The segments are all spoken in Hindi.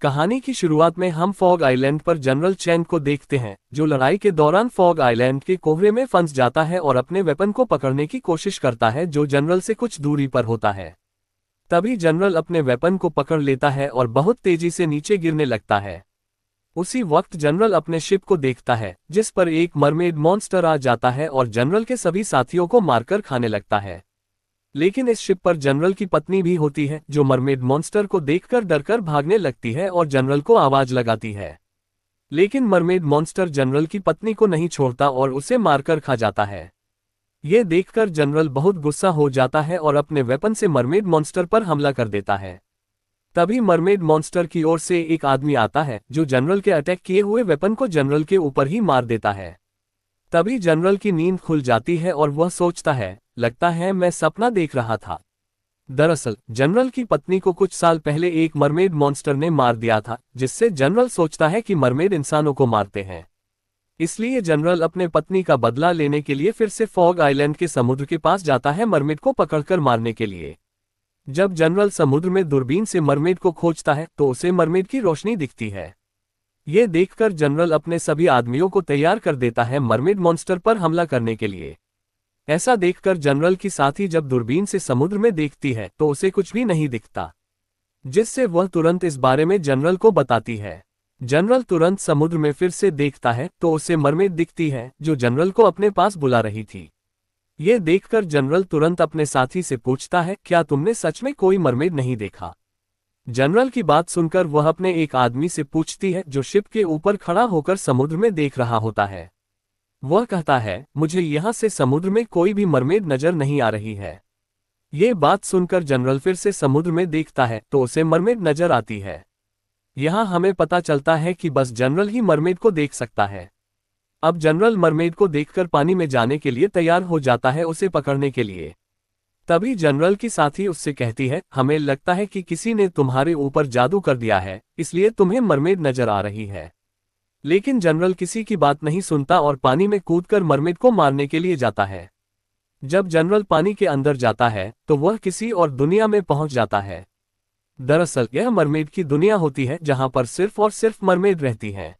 कहानी की शुरुआत में हम फॉग आइलैंड पर जनरल चैन को देखते हैं, जो लड़ाई के दौरान फॉग आइलैंड के कोहरे में फंस जाता है और अपने वेपन को पकड़ने की कोशिश करता है जो जनरल से कुछ दूरी पर होता है। तभी जनरल अपने वेपन को पकड़ लेता है और बहुत तेजी से नीचे गिरने लगता है। उसी वक्त जनरल अपने शिप को देखता है, जिस पर एक मरमेड मॉन्स्टर आ जाता है और जनरल के सभी साथियों को मारकर खाने लगता है। लेकिन इस शिप पर जनरल की पत्नी भी होती है, जो मरमेड मॉन्स्टर को देखकर डरकर भागने लगती है और जनरल को आवाज लगाती है। लेकिन मरमेड मॉन्स्टर जनरल की पत्नी को नहीं छोड़ता और उसे मारकर खा जाता है। ये देखकर जनरल बहुत गुस्सा हो जाता है और अपने वेपन से मरमेड मॉन्स्टर पर हमला कर देता है। तभी मरमेड मॉन्स्टर की ओर से एक आदमी आता है, जो जनरल के अटैक किए हुए वेपन को जनरल के ऊपर ही मार देता है। तभी जनरल की नींद खुल जाती है और वह सोचता है, लगता है मैं सपना देख रहा था। दरअसल जनरल की पत्नी को कुछ साल पहले एक मरमेड मॉन्स्टर ने मार दिया था, जिससे जनरल सोचता है कि मरमेड इंसानों को मारते हैं। इसलिए जनरल अपने पत्नी का बदला लेने के लिए फिर से फॉग आइलैंड के समुद्र के पास जाता है मरमेड को पकड़कर मारने के लिए। जब जनरल समुद्र में दूरबीन से मरमेड को खोजता है तो उसे मरमेड की रोशनी दिखती है। ये देखकर जनरल अपने सभी आदमियों को तैयार कर देता है मरमेड मॉन्स्टर पर हमला करने के लिए। ऐसा देखकर जनरल की साथी जब दूरबीन से समुद्र में देखती है तो उसे कुछ भी नहीं दिखता, जिससे वह तुरंत इस बारे में जनरल को बताती है। जनरल तुरंत समुद्र में फिर से देखता है तो उसे मरमेड दिखती है, जो जनरल को अपने पास बुला रही थी। ये देखकर जनरल तुरंत अपने साथी से पूछता है, क्या तुमने सच में कोई मरमेड नहीं देखा? जनरल की बात सुनकर वह अपने एक आदमी से पूछती है, जो शिप के ऊपर खड़ा होकर समुद्र में देख रहा होता है। वह कहता है, मुझे यहाँ से समुद्र में कोई भी मरमेड नजर नहीं आ रही है। ये बात सुनकर जनरल फिर से समुद्र में देखता है तो उसे मरमेड नजर आती है। यहाँ हमें पता चलता है कि बस जनरल ही मरमेड को देख सकता है। अब जनरल मरमेड को देखकर पानी में जाने के लिए तैयार हो जाता है उसे पकड़ने के लिए। तभी जनरल की साथी उससे कहती है, हमें लगता है कि किसी ने तुम्हारे ऊपर जादू कर दिया है, इसलिए तुम्हें मरमेड नजर आ रही है। लेकिन जनरल किसी की बात नहीं सुनता और पानी में कूदकर मरमेड को मारने के लिए जाता है। जब जनरल पानी के अंदर जाता है तो वह किसी और दुनिया में पहुंच जाता है। दरअसल यह मरमेड की दुनिया होती है, जहां पर सिर्फ और सिर्फ मरमेड रहती हैं।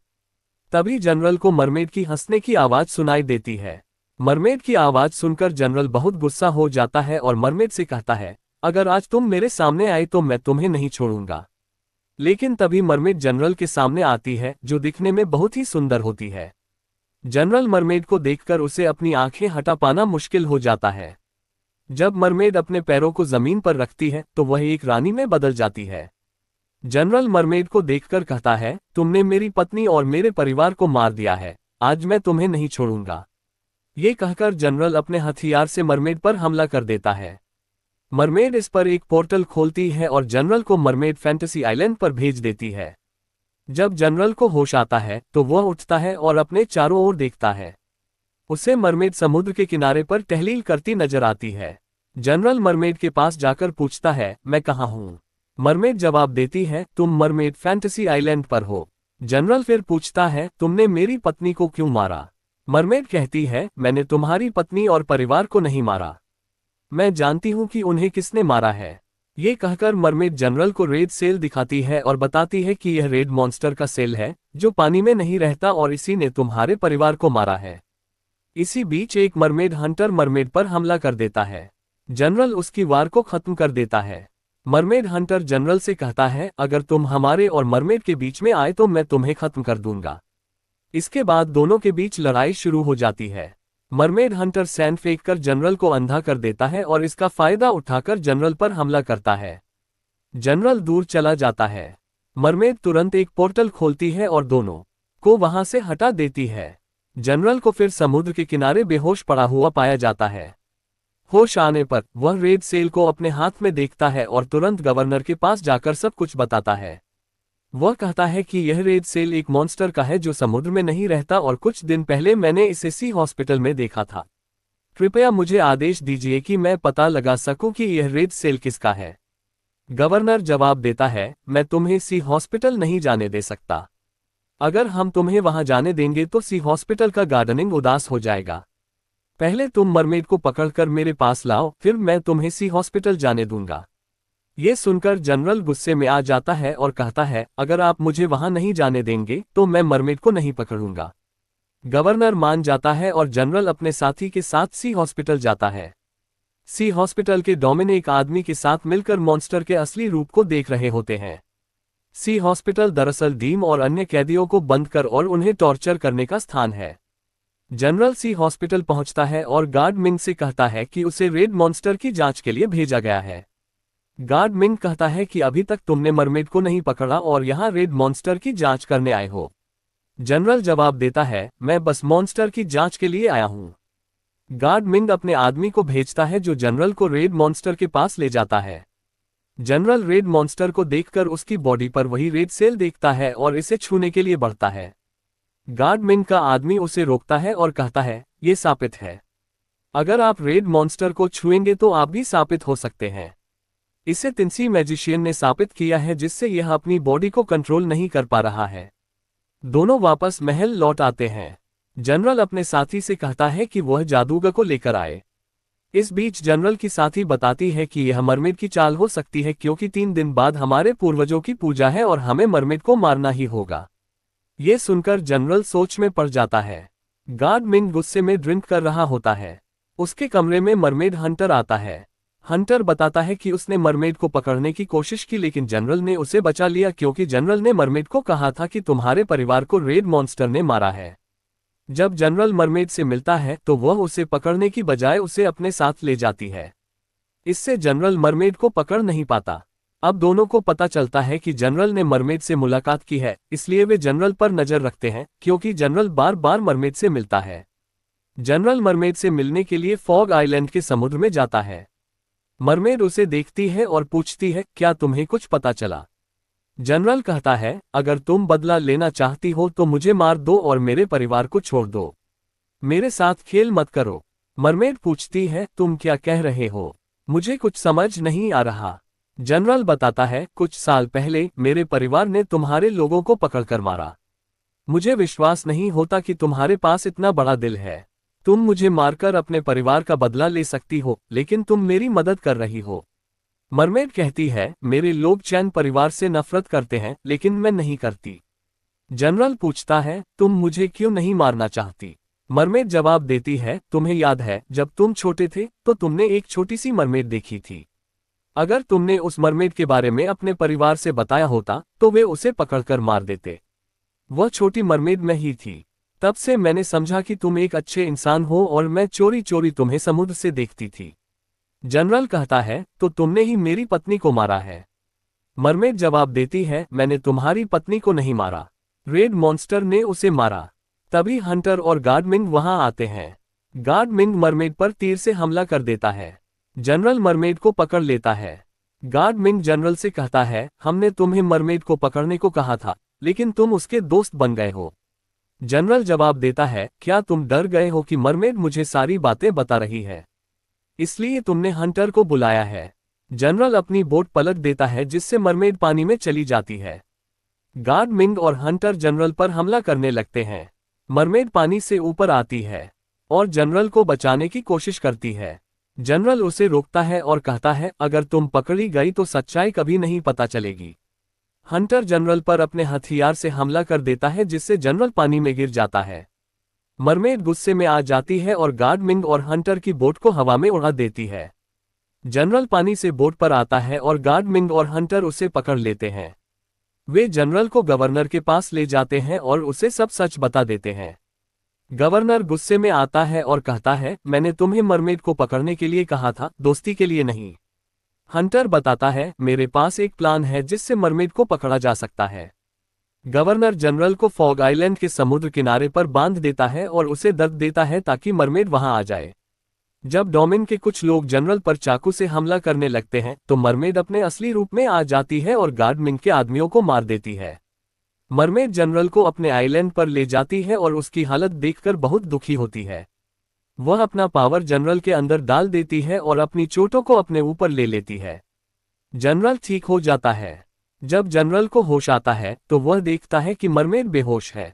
तभी जनरल को मरमेड की हंसने की आवाज सुनाई देती है। मरमेड की आवाज सुनकर जनरल बहुत गुस्सा हो जाता है और मरमेड से कहता है, अगर आज तुम मेरे सामने आए तो मैं तुम्हें नहीं छोड़ूंगा। लेकिन तभी मरमेड जनरल के सामने आती है, जो दिखने में बहुत ही सुंदर होती है। जनरल मरमेड को देखकर उसे अपनी आंखें हटा पाना मुश्किल हो जाता है। जब मरमेड अपने पैरों को जमीन पर रखती है तो वह एक रानी में बदल जाती है। जनरल मरमेड को देखकर कहता है, तुमने मेरी पत्नी और मेरे परिवार को मार दिया है, आज मैं तुम्हें नहीं छोड़ूंगा। ये कहकर जनरल अपने हथियार से मरमेड पर हमला कर देता है। मरमेड इस पर एक पोर्टल खोलती है और जनरल को मरमेड फैंटेसी आइलैंड पर भेज देती है। जब जनरल को होश आता है तो वह उठता है और अपने चारों ओर देखता है। उसे मरमेड समुद्र के किनारे पर टहलील करती नजर आती है। जनरल मरमेड के पास जाकर पूछता है, मैं कहाँ हूँ? मरमेड जवाब देती है, तुम मरमेड फैंटेसी आइलैंड पर हो। जनरल फिर पूछता है, तुमने मेरी पत्नी को क्यों मारा? मरमेड कहती है, मैंने तुम्हारी पत्नी और परिवार को नहीं मारा, मैं जानती हूं कि उन्हें किसने मारा है। ये कहकर मरमेड जनरल को रेड सेल दिखाती है और बताती है कि यह रेड मॉन्स्टर का सेल है, जो पानी में नहीं रहता और इसी ने तुम्हारे परिवार को मारा है। इसी बीच एक मरमेड हंटर मरमेड पर हमला कर देता है। जनरल उसकी वार को खत्म कर देता है। मरमेड हंटर जनरल से कहता है, अगर तुम हमारे और मरमेड के बीच में आए तो मैं तुम्हें खत्म कर दूंगा। इसके बाद दोनों के बीच लड़ाई शुरू हो जाती है। मरमेड हंटर सैंड फेंककर जनरल को अंधा कर देता है और इसका फायदा उठाकर जनरल पर हमला करता है। जनरल दूर चला जाता है। मरमेड तुरंत एक पोर्टल खोलती है और दोनों को वहां से हटा देती है। जनरल को फिर समुद्र के किनारे बेहोश पड़ा हुआ पाया जाता है। होश आने पर वह रेड सेल को अपने हाथ में देखता है और तुरंत गवर्नर के पास जाकर सब कुछ बताता है। वह कहता है कि यह रेड सेल एक मॉन्स्टर का है, जो समुद्र में नहीं रहता और कुछ दिन पहले मैंने इसे सी हॉस्पिटल में देखा था। कृपया मुझे आदेश दीजिए कि मैं पता लगा सकूं कि यह रेड सेल किसका है। गवर्नर जवाब देता है, मैं तुम्हें सी हॉस्पिटल नहीं जाने दे सकता। अगर हम तुम्हें वहां जाने देंगे तो सी हॉस्पिटल का गार्डनिंग उदास हो जाएगा। पहले तुम मरमेड को पकड़कर मेरे पास लाओ, फिर मैं तुम्हें सी हॉस्पिटल जाने दूंगा। ये सुनकर जनरल गुस्से में आ जाता है और कहता है, अगर आप मुझे वहां नहीं जाने देंगे तो मैं मरमेड को नहीं पकड़ूंगा। गवर्नर मान जाता है और जनरल अपने साथी के साथ सी हॉस्पिटल जाता है। सी हॉस्पिटल के डोमिन एक आदमी के साथ मिलकर मॉन्स्टर के असली रूप को देख रहे होते हैं। सी हॉस्पिटल दरअसल डीम और अन्य कैदियों को बंद कर और उन्हें टॉर्चर करने का स्थान है। जनरल सी हॉस्पिटल पहुंचता है और गार्ड मिंग से कहता है कि उसे रेड मॉन्स्टर की जांच के लिए भेजा गया है। गार्ड मिंग कहता है कि अभी तक तुमने मरमेड को नहीं पकड़ा और यहाँ रेड मॉन्स्टर की जांच करने आए हो। जनरल जवाब देता है, मैं बस मॉन्स्टर की जांच के लिए आया हूँ। गार्ड मिंग अपने आदमी को भेजता है जो जनरल को रेड मॉन्स्टर के पास ले जाता है। जनरल रेड मॉन्स्टर को देखकर उसकी बॉडी पर वही रेड सेल देखता है और इसे छूने के लिए बढ़ता है। गार्ड मिंग का आदमी उसे रोकता है और कहता है, ये शापित है। अगर आप रेड मॉन्स्टर को छुएंगे तो आप भी शापित हो सकते हैं। इसे तिनसी मैजिशियन ने शापित किया है जिससे यह अपनी बॉडी को कंट्रोल नहीं कर पा रहा है। दोनों वापस महल लौट आते हैं। जनरल अपने साथी से कहता है कि वह जादूगर को लेकर आए। इस बीच जनरल की साथी बताती है कि यह मरमेड की चाल हो सकती है क्योंकि 3 दिन बाद हमारे पूर्वजों की पूजा है और हमें मरमेड को मारना ही होगा। ये सुनकर जनरल सोच में पड़ जाता है। गार्ड मिंग गुस्से में ड्रिंक कर रहा होता है। उसके कमरे में मरमेड हंटर आता है। हंटर बताता है कि उसने मरमेड को पकड़ने की कोशिश की लेकिन जनरल ने उसे बचा लिया क्योंकि जनरल ने मरमेड को कहा था कि तुम्हारे परिवार को रेड मॉन्स्टर ने मारा है। जब जनरल मरमेड से मिलता है तो वह उसे पकड़ने की बजाय उसे अपने साथ ले जाती है। इससे जनरल मरमेड को पकड़ नहीं पाता। अब दोनों को पता चलता है कि जनरल ने मरमेड से मुलाकात की है, इसलिए वे जनरल पर नजर रखते हैं क्योंकि जनरल बार बार मरमेड से मिलता है। जनरल मरमेड से मिलने के लिए फॉग आइलैंड के समुद्र में जाता है। मरमेड उसे देखती है और पूछती है, क्या तुम्हें कुछ पता चला? जनरल कहता है, अगर तुम बदला लेना चाहती हो तो मुझे मार दो और मेरे परिवार को छोड़ दो। मेरे साथ खेल मत करो। मरमेड पूछती है, तुम क्या कह रहे हो? मुझे कुछ समझ नहीं आ रहा। जनरल बताता है, कुछ साल पहले मेरे परिवार ने तुम्हारे लोगों को पकड़कर मारा। मुझे विश्वास नहीं होता कि तुम्हारे पास इतना बड़ा दिल है। तुम मुझे मारकर अपने परिवार का बदला ले सकती हो, लेकिन तुम मेरी मदद कर रही हो। मरमेड कहती है, मेरे लोग चैन परिवार से नफरत करते हैं लेकिन मैं नहीं करती। जनरल पूछता है, तुम मुझे क्यों नहीं मारना चाहती? मरमेड जवाब देती है, तुम्हें याद है जब तुम छोटे थे तो तुमने एक छोटी सी मरमेड देखी थी। अगर तुमने उस मरमेड के बारे में अपने परिवार से बताया होता तो वे उसे पकड़कर मार देते। वह छोटी मरमेड मैं ही थी। तब से मैंने समझा कि तुम एक अच्छे इंसान हो और मैं चोरी चोरी तुम्हें समुद्र से देखती थी। जनरल कहता है, तो तुमने ही मेरी पत्नी को मारा है। मरमेड जवाब देती है, मैंने तुम्हारी पत्नी को नहीं मारा, रेड मॉन्स्टर ने उसे मारा। तभी हंटर और गार्ड मिंग वहां आते हैं। गार्ड मिंग मरमेड पर तीर से हमला कर देता है। जनरल मरमेड को पकड़ लेता है। गार्ड मिंग जनरल से कहता है, हमने तुम्हें मरमेड को पकड़ने को कहा था लेकिन तुम उसके दोस्त बन गए हो। जनरल जवाब देता है, क्या तुम डर गए हो कि मरमेड मुझे सारी बातें बता रही है, इसलिए तुमने हंटर को बुलाया है। जनरल अपनी बोट पलट देता है जिससे मरमेड पानी में चली जाती है। गार्ड मिंग और हंटर जनरल पर हमला करने लगते हैं। मरमेड पानी से ऊपर आती है और जनरल को बचाने की कोशिश करती है। जनरल उसे रोकता है और कहता है, अगर तुम पकड़ी गई तो सच्चाई कभी नहीं पता चलेगी। हंटर जनरल पर अपने हथियार से हमला कर देता है जिससे जनरल पानी में गिर जाता है। मरमेड गुस्से में आ जाती है और गार्ड मिंग और हंटर की बोट को हवा में उड़ा देती है। जनरल पानी से बोट पर आता है और गार्ड मिंग और हंटर उसे पकड़ लेते हैं। वे जनरल को गवर्नर के पास ले जाते हैं और उसे सब सच बता देते हैं। गवर्नर गुस्से में आता है और कहता है, मैंने तुम्हें मरमेड को पकड़ने के लिए कहा था, दोस्ती के लिए नहीं। हंटर बताता है, मेरे पास एक प्लान है जिससे मरमेड को पकड़ा जा सकता है। गवर्नर जनरल को फॉग आइलैंड के समुद्र किनारे पर बांध देता है और उसे दर्द देता है ताकि मरमेड वहां आ जाए। जब डोमिन के कुछ लोग जनरल पर चाकू से हमला करने लगते हैं तो मरमेड अपने असली रूप में आ जाती है और गार्ड मिंग के आदमियों को मार देती है। मरमेड जनरल को अपने आइलैंड पर ले जाती है और उसकी हालत देखकर बहुत दुखी होती है। वह अपना पावर जनरल के अंदर डाल देती है और अपनी चोटों को अपने ऊपर ले लेती है। जनरल ठीक हो जाता है। जब जनरल को होश आता है तो वह देखता है कि मरमेड बेहोश है।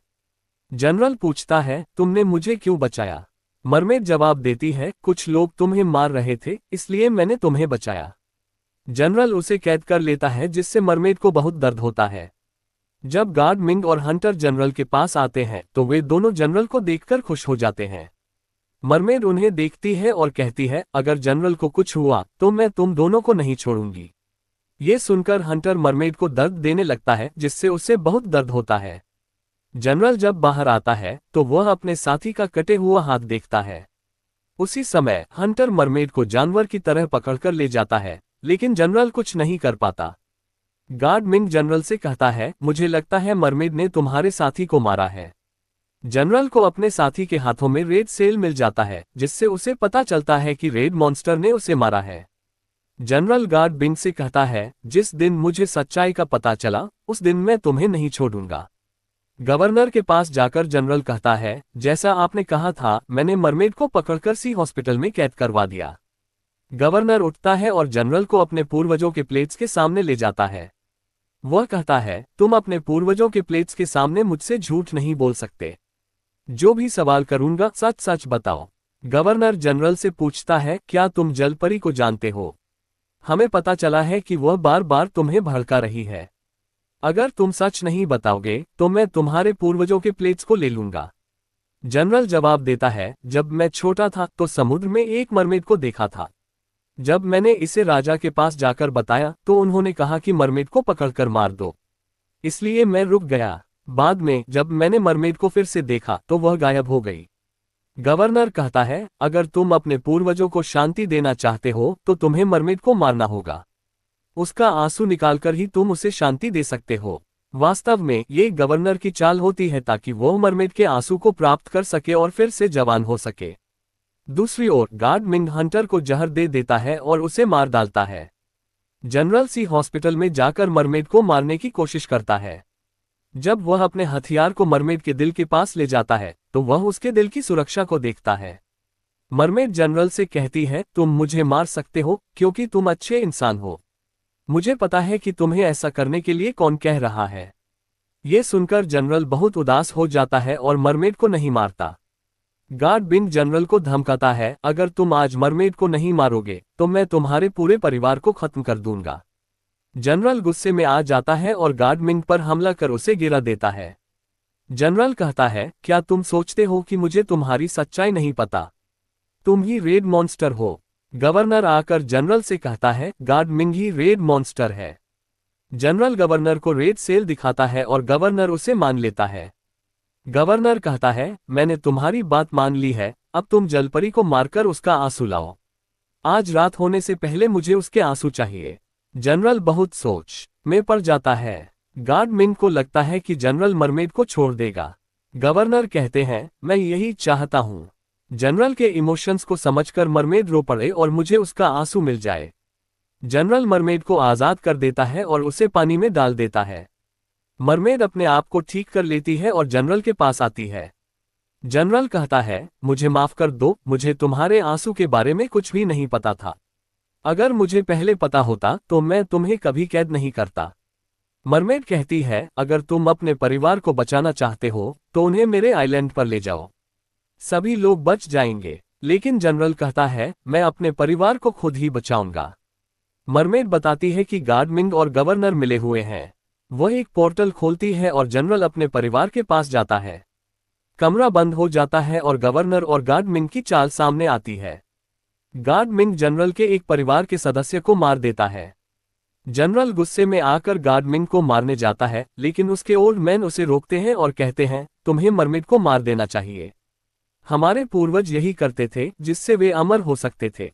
जनरल पूछता है, तुमने मुझे क्यों बचाया? मरमेड जवाब देती है, कुछ लोग तुम्हें मार रहे थे इसलिए मैंने तुम्हें बचाया। जनरल उसे कैद कर लेता है जिससे मरमेड को बहुत दर्द होता है। जब गार्ड मिंग और हंटर जनरल के पास आते हैं तो वे दोनों जनरल को देखकर खुश हो जाते हैं। मरमेड उन्हें देखती है और कहती है, अगर जनरल को कुछ हुआ तो मैं तुम दोनों को नहीं छोड़ूंगी। ये सुनकर हंटर मरमेड को दर्द देने लगता है जिससे उसे बहुत दर्द होता है। जनरल जब बाहर आता है तो वह अपने साथी का कटे हुआ हाथ देखता है। उसी समय हंटर मरमेड को जानवर की तरह पकड़कर ले जाता है, लेकिन जनरल कुछ नहीं कर पाता। गार्ड मिंग जनरल से कहता है, मुझे लगता है मरमेड ने तुम्हारे साथी को मारा है। जनरल को अपने साथी के हाथों में रेड सेल मिल जाता है जिससे उसे पता चलता है कि रेड मॉन्स्टर ने उसे मारा है। जनरल गार्ड मिंग से कहता है, जिस दिन मुझे सच्चाई का पता चला उस दिन मैं तुम्हें नहीं छोड़ूंगा। गवर्नर के पास जाकर जनरल कहता है, जैसा आपने कहा था मैंने मरमेड को पकड़कर सी हॉस्पिटल में कैद करवा दिया। गवर्नर उठता है और जनरल को अपने पूर्वजों के प्लेट्स के सामने ले जाता है। वह कहता है, तुम अपने पूर्वजों के प्लेट्स के सामने मुझसे झूठ नहीं बोल सकते। जो भी सवाल करूंगा सच सच बताओ। गवर्नर जनरल से पूछता है, क्या तुम जलपरी को जानते हो? हमें पता चला है कि वह बार बार तुम्हें भड़का रही है। अगर तुम सच नहीं बताओगे तो मैं तुम्हारे पूर्वजों के प्लेट्स को ले लूंगा। जनरल जवाब देता है, जब मैं छोटा था तो समुद्र में एक मरमेड को देखा था। जब मैंने इसे राजा के पास जाकर बताया तो उन्होंने कहा कि मरमेड को पकड़कर मार दो, इसलिए मैं रुक गया। बाद में जब मैंने मरमेड को फिर से देखा तो वह गायब हो गई। गवर्नर कहता है, अगर तुम अपने पूर्वजों को शांति देना चाहते हो तो तुम्हें मरमेड को मारना होगा। उसका आंसू निकालकर ही तुम उसे शांति दे सकते हो। वास्तव में ये गवर्नर की चाल होती है ताकि वो मरमेड के आंसू को प्राप्त कर सके और फिर से जवान हो सके। दूसरी ओर गार्ड मिंग हंटर को जहर दे देता है और उसे मार डालता है। जनरल सी हॉस्पिटल में जाकर मरमेड को मारने की कोशिश करता है। जब वह अपने हथियार को मरमेड के दिल के पास ले जाता है तो वह उसके दिल की सुरक्षा को देखता है। मरमेड जनरल से कहती है, तुम मुझे मार सकते हो क्योंकि तुम अच्छे इंसान हो। मुझे पता है कि तुम्हें ऐसा करने के लिए कौन कह रहा है। ये सुनकर जनरल बहुत उदास हो जाता है और मरमेड को नहीं मारता। गार्ड मिंग जनरल को धमकाता है, अगर तुम आज मरमेड को नहीं मारोगे तो मैं तुम्हारे पूरे परिवार को खत्म कर दूंगा। जनरल गुस्से में आ जाता है और गार्ड मिंग पर हमला कर उसे गिरा देता है। जनरल कहता है, क्या तुम सोचते हो कि मुझे तुम्हारी सच्चाई नहीं पता? तुम ही रेड मॉन्स्टर हो। गवर्नर आकर जनरल से कहता है, गार्ड मिंग ही रेड मॉन्स्टर है। जनरल गवर्नर को रेड सेल दिखाता है और गवर्नर उसे मान लेता है। गवर्नर कहता है, मैंने तुम्हारी बात मान ली है, अब तुम जलपरी को मारकर उसका आंसू लाओ। आज रात होने से पहले मुझे उसके आंसू चाहिए। जनरल बहुत सोच में पड़ जाता है। गार्ड मिंग को लगता है कि जनरल मरमेड को छोड़ देगा। गवर्नर कहते हैं, मैं यही चाहता हूँ। जनरल के इमोशंस को समझकर मरमेड रो पड़े और मुझे उसका आंसू मिल जाए। जनरल मरमेड को आजाद कर देता है और उसे पानी में डाल देता है। मरमेड अपने आप को ठीक कर लेती है और जनरल के पास आती है। जनरल कहता है, मुझे माफ कर दो, मुझे तुम्हारे आंसू के बारे में कुछ भी नहीं पता था। अगर मुझे पहले पता होता तो मैं तुम्हें कभी कैद नहीं करता। मरमेड कहती है, अगर तुम अपने परिवार को बचाना चाहते हो तो उन्हें मेरे आइलैंड पर ले जाओ, सभी लोग बच जाएंगे। लेकिन जनरल कहता है, मैं अपने परिवार को खुद ही बचाऊंगा। मरमेड बताती है कि गार्ड मिंग और गवर्नर मिले हुए हैं। वह एक पोर्टल खोलती है और जनरल अपने परिवार के पास जाता है। कमरा बंद हो जाता है और गवर्नर और गार्ड मिंग की चाल सामने आती है। गार्ड मिंग जनरल के एक परिवार के सदस्य को मार देता है। जनरल गुस्से में आकर गार्ड मिंग को मारने जाता है, लेकिन उसके ओल्ड मैन उसे रोकते हैं और कहते हैं, तुम्हें मरमेड को मार देना चाहिए। हमारे पूर्वज यही करते थे जिससे वे अमर हो सकते थे।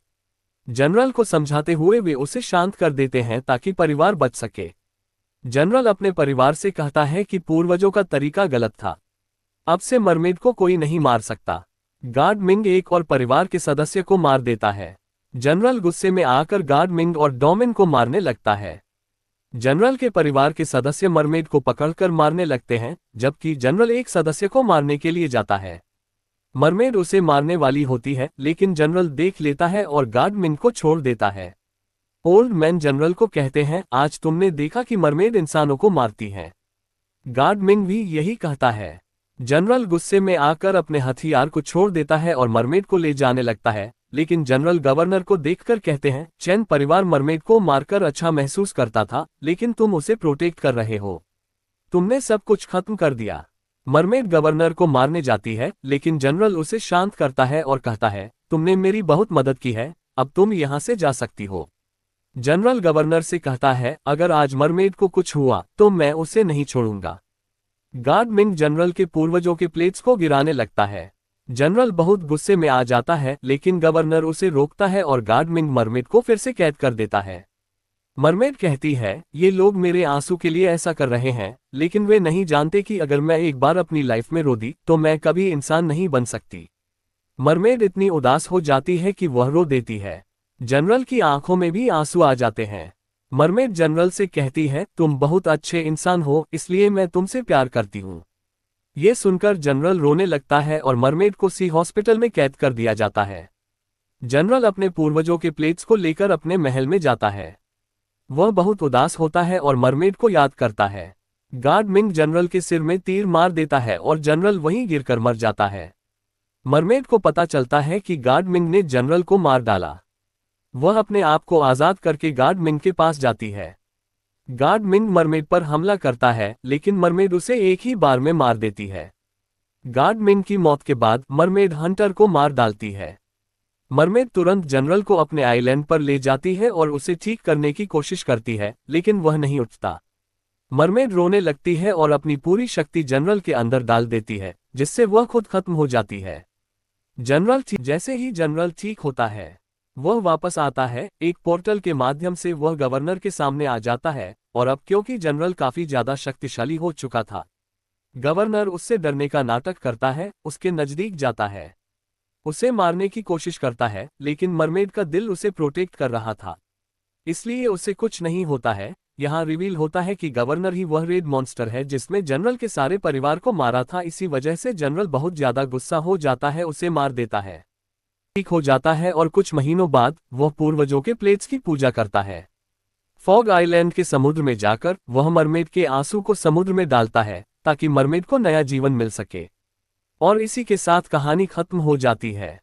जनरल को समझाते हुए वे उसे शांत कर देते हैं ताकि परिवार बच सके। जनरल अपने परिवार से कहता है कि पूर्वजों का तरीका गलत था, अब से मरमेड को कोई नहीं मार सकता। गार्ड मिंग एक और परिवार के सदस्य को मार देता है। जनरल गुस्से में आकर गार्ड मिंग और डोमिन को मारने लगता है। जनरल के परिवार के सदस्य मरमेड को पकड़कर मारने लगते हैं, जबकि जनरल एक सदस्य को मारने के लिए जाता है। मरमेड उसे मारने वाली होती है, लेकिन जनरल देख लेता है और गार्ड मिंग को छोड़ देता है। ओल्ड मैन जनरल को कहते हैं, आज तुमने देखा कि मरमेड इंसानों को मारती है। गार्ड मिंग भी यही कहता है। जनरल गुस्से में आकर अपने हथियार को छोड़ देता है और मरमेड को ले जाने लगता है, लेकिन जनरल गवर्नर को देखकर कहते हैं, चैन परिवार मरमेड को मारकर अच्छा महसूस करता था, लेकिन तुम उसे प्रोटेक्ट कर रहे हो। तुमने सब कुछ खत्म कर दिया। मरमेड गवर्नर को मारने जाती है, लेकिन जनरल उसे शांत करता है और कहता है, तुमने मेरी बहुत मदद की है, अब तुम यहाँ से जा सकती हो। जनरल गवर्नर से कहता है, अगर आज मरमेड को कुछ हुआ तो मैं उसे नहीं छोड़ूंगा। गार्ड मिंग जनरल के पूर्वजों के प्लेट्स को गिराने लगता है। जनरल बहुत गुस्से में आ जाता है, लेकिन गवर्नर उसे रोकता है और गार्ड मिंग मरमेड को फिर से कैद कर देता है। मरमेड कहती है, ये लोग मेरे आंसू के लिए ऐसा कर रहे हैं, लेकिन वे नहीं जानते कि अगर मैं एक बार अपनी लाइफ में रो दी तो मैं कभी इंसान नहीं बन सकती। मरमेड इतनी उदास हो जाती है कि वह रो देती है। जनरल की आंखों में भी आंसू आ जाते हैं। मरमेड जनरल से कहती है, तुम बहुत अच्छे इंसान हो, इसलिए मैं तुमसे प्यार करती हूँ। ये सुनकर जनरल रोने लगता है और मरमेड को सी हॉस्पिटल में कैद कर दिया जाता है। जनरल अपने पूर्वजों के प्लेट्स को लेकर अपने महल में जाता है। वह बहुत उदास होता है और मरमेड को याद करता है। गार्ड मिंग जनरल के सिर में तीर मार देता है और जनरल वहीं गिरकर मर जाता है। मरमेड को पता चलता है कि गार्ड मिंग ने जनरल को मार डाला। वह अपने आप को आजाद करके गार्ड मिंग के पास जाती है। गार्ड मिंग मरमेड पर हमला करता है, लेकिन मरमेड उसे एक ही बार में मार देती है। गार्ड मिंग की मौत के बाद मरमेड हंटर को मार डालती है। मरमेड तुरंत जनरल को अपने आइलैंड पर ले जाती है और उसे ठीक करने की कोशिश करती है, लेकिन वह नहीं उठता। मरमेड रोने लगती है और अपनी पूरी शक्ति जनरल के अंदर डाल देती है, जिससे वह खुद खत्म हो जाती है। जैसे ही जनरल ठीक होता है, वह वापस आता है। एक पोर्टल के माध्यम से वह गवर्नर के सामने आ जाता है, और अब क्योंकि जनरल काफी ज्यादा शक्तिशाली हो चुका था, गवर्नर उससे डरने का नाटक करता है, उसके नजदीक जाता है, उसे मारने की कोशिश करता है, लेकिन मरमेड का दिल उसे प्रोटेक्ट कर रहा था, इसलिए उसे कुछ नहीं होता है। यहाँ रिवील होता है कि गवर्नर ही वह रेड मॉन्स्टर है जिसमें जनरल के सारे परिवार को मारा था। इसी वजह से जनरल बहुत ज्यादा गुस्सा हो जाता है, उसे मार देता है, ठीक हो जाता है और कुछ महीनों बाद वह पूर्वजों के प्लेट्स की पूजा करता है। फॉग आइलैंड के समुद्र में जाकर वह मरमेड के आंसू को समुद्र में डालता है ताकि मरमेड को नया जीवन मिल सके। और इसी के साथ कहानी खत्म हो जाती है।